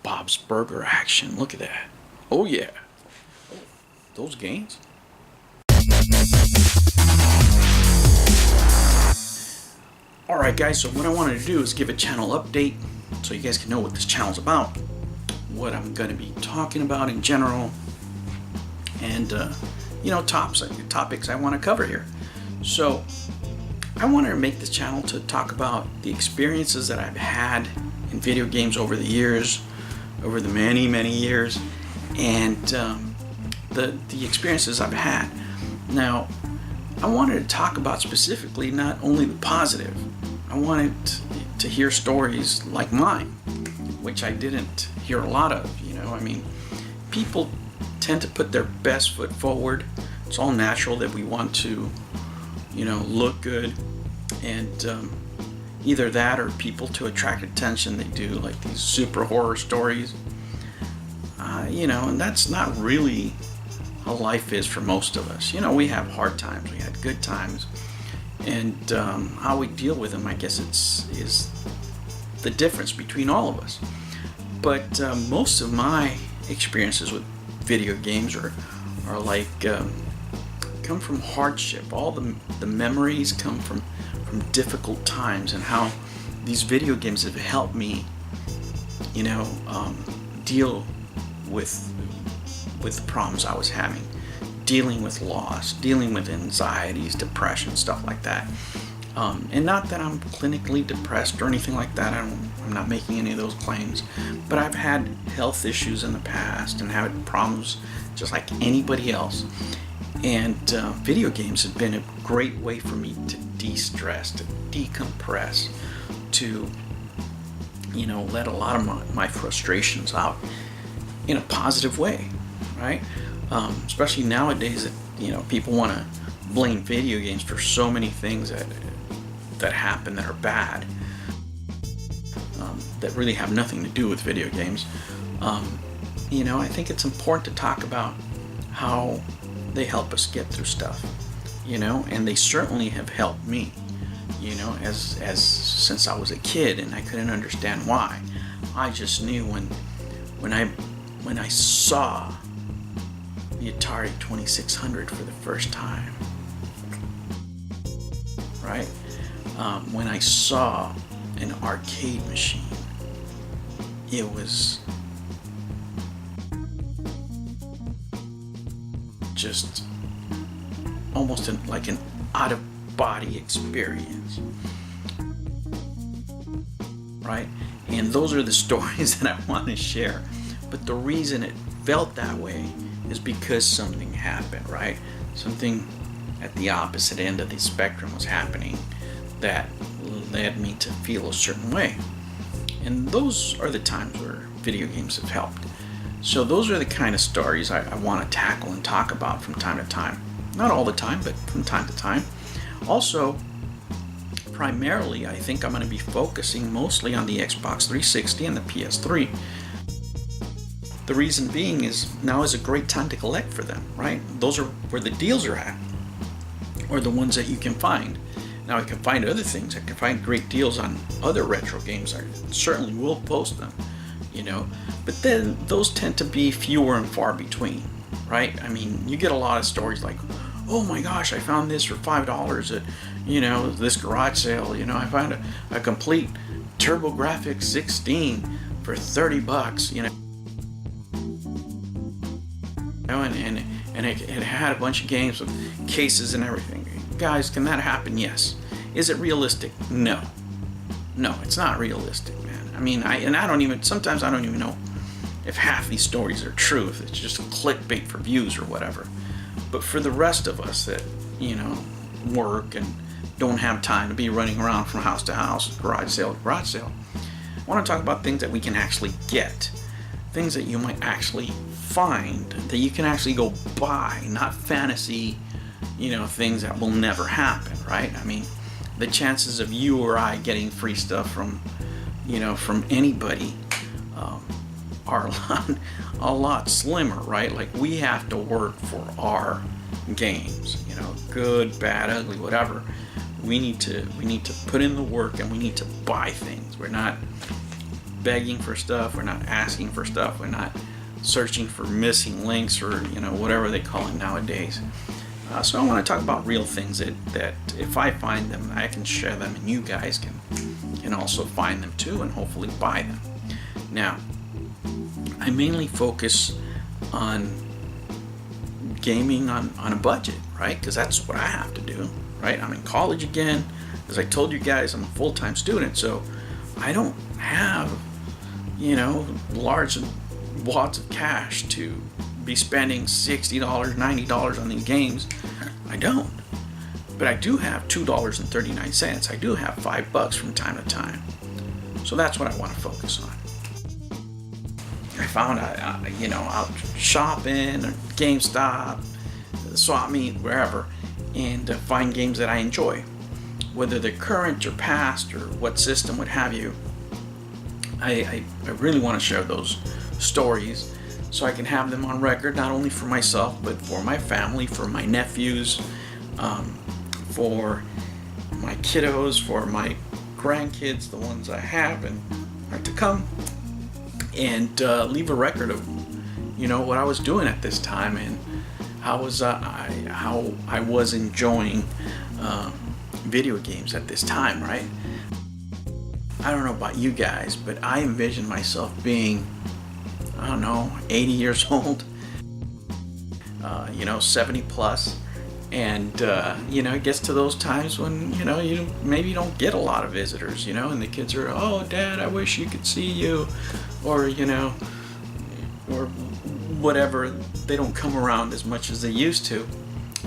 Bob's Burger action. Look at that. Oh yeah. Oh, those games. Alright guys, so what I wanted to do is give a channel update so you guys can know what this channel's about, what I'm going to be talking about in general, and you know, topics I want to cover here. So I wanted to make this channel to talk about the experiences that I've had in video games over the years, over the many years, and the experiences I've had. Now, I wanted to talk about specifically not only the positive. I wanted to hear stories like mine, which I didn't hear a lot of. You know, I mean, people tend to put their best foot forward. It's all natural that we want to, you know, look good, and either that or people to attract attention, they do like these super horror stories. You know, and that's not really how life is for most of us. You know, we have hard times, we had good times, and how we deal with them, I guess is the difference between all of us. But most of my experiences with video games are like come from hardship. All the memories come from difficult times, and how these video games have helped me, you know, deal with the problems I was having, dealing with loss, dealing with anxieties, depression, stuff like that. And not that I'm clinically depressed or anything like that. I'm not making any of those claims. But I've had health issues in the past and had problems just like anybody else. And video games have been a great way for me to de-stress, to decompress, to, you know, let a lot of my frustrations out in a positive way, right? Especially nowadays, that, you know, people want to blame video games for so many things that happen that are bad, that really have nothing to do with video games. You know, I think it's important to talk about how they help us get through stuff, you know, and they certainly have helped me, you know, as since I was a kid, and I couldn't understand why. I just knew when I saw the Atari 2600 for the first time, right? When I saw an arcade machine, it was just almost like an out-of-body experience, right? And those are the stories that I want to share. But the reason it felt that way is because something happened, right? Something at the opposite end of the spectrum was happening that led me to feel a certain way. And those are the times where video games have helped. So those are the kind of stories I want to tackle and talk about from time to time. Not all the time, but from time to time. Also, primarily, I think I'm going to be focusing mostly on the Xbox 360 and the PS3. The reason being is now is a great time to collect for them, right? Those are where the deals are at, or the ones that you can find. Now I can find other things. I can find great deals on other retro games. I certainly will post them, you know. But then those tend to be fewer and far between, right? I mean, you get a lot of stories like, oh my gosh, I found this for $5 at, you know, this garage sale. You know, I found a complete TurboGrafx 16 for $30, you know. And it had a bunch of games with cases and everything. Guys, can that happen? Yes. Is it realistic? No. No, it's not realistic, man. I mean, sometimes I don't even know if half these stories are true, if it's just clickbait for views or whatever. But for the rest of us that, you know, work and don't have time to be running around from house to house, garage sale to garage sale, I want to talk about things that we can actually get. Things that you might actually find, that you can actually go buy, not fantasy, you know, things that will never happen, right? I mean, the chances of you or I getting free stuff from, you know, from anybody are a lot slimmer, right? Like, we have to work for our games, you know, good, bad, ugly, whatever. We need to put in the work, and we need to buy things. We're not begging for stuff. We're not asking for stuff. We're not searching for missing links or whatever they call it nowadays. So I want to talk about real things that if I find them, I can share them, and you guys can also find them too, and hopefully buy them. Now, I mainly focus on gaming on a budget, right? Because that's what I have to do, right? I'm in college again. As I told you guys, I'm a full-time student, so I don't have, large wads of cash to be spending $60, $90 on these games. I don't. But I do have $2.39. I do have $5 from time to time. So that's what I want to focus on. I found, out shopping, or GameStop, swap meet, wherever, and find games that I enjoy. Whether they're current or past or what system, what have you. I really want to share those stories so I can have them on record, not only for myself, but for my family, for my nephews, for my kiddos, for my grandkids, the ones I have and are to come, and leave a record of, what I was doing at this time and how I was enjoying video games at this time, right? I don't know about you guys, but I envision myself being, 80 years old, 70 plus, and it gets to those times when you maybe don't get a lot of visitors, and the kids are, oh, Dad, I wish you could see you, or or whatever. They don't come around as much as they used to,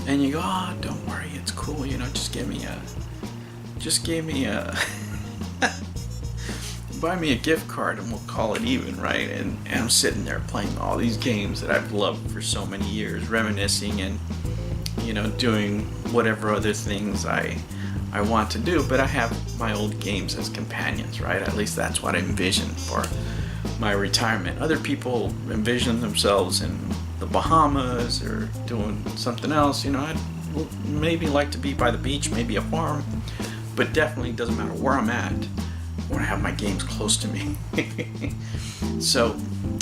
and you go, oh, don't worry, it's cool, just give me a buy me a gift card and we'll call it even, right? And I'm sitting there playing all these games that I've loved for so many years, reminiscing and doing whatever other things I want to do, but I have my old games as companions, right? At least that's what I envision for my retirement. Other people envision themselves in the Bahamas or doing something else. I'd maybe like to be by the beach, maybe a farm, but definitely doesn't matter where I'm at. I want to have my games close to me. So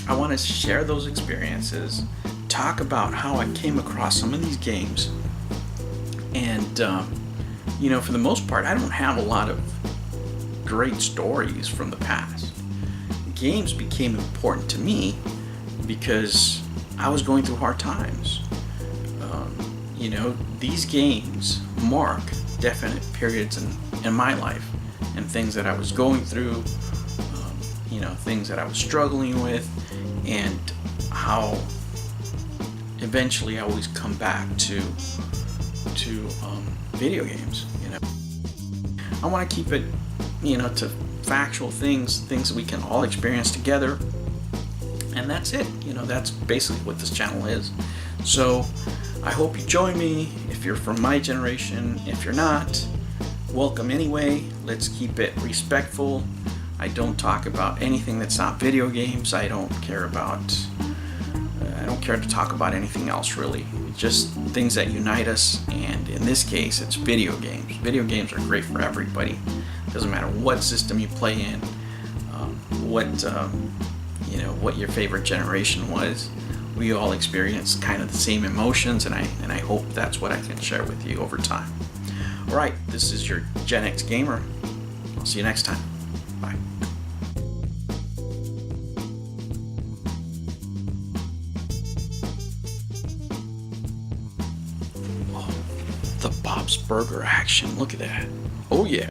I want to share those experiences, talk about how I came across some of these games, and for the most part, I don't have a lot of great stories from the past. Games became important to me because I was going through hard times. These games mark definite periods in my life and things that I was going through, things that I was struggling with, and how eventually I always come back to video games. I want to keep it, to factual things that we can all experience together, and that's it. That's basically what this channel is. So I hope you join me if you're from my generation. If you're not, welcome anyway. Let's keep it respectful. I don't talk about anything that's not video games. I don't care to talk about anything else, really. Just things that unite us, and in this case, it's video games. Video games are great for everybody. Doesn't matter what system you play in, what your favorite generation was. We all experience kind of the same emotions, and I hope that's what I can share with you over time. All right, this is your Gen X Gamer. I'll see you next time. Bye. Oh, the Bob's Burger action. Look at that. Oh, yeah.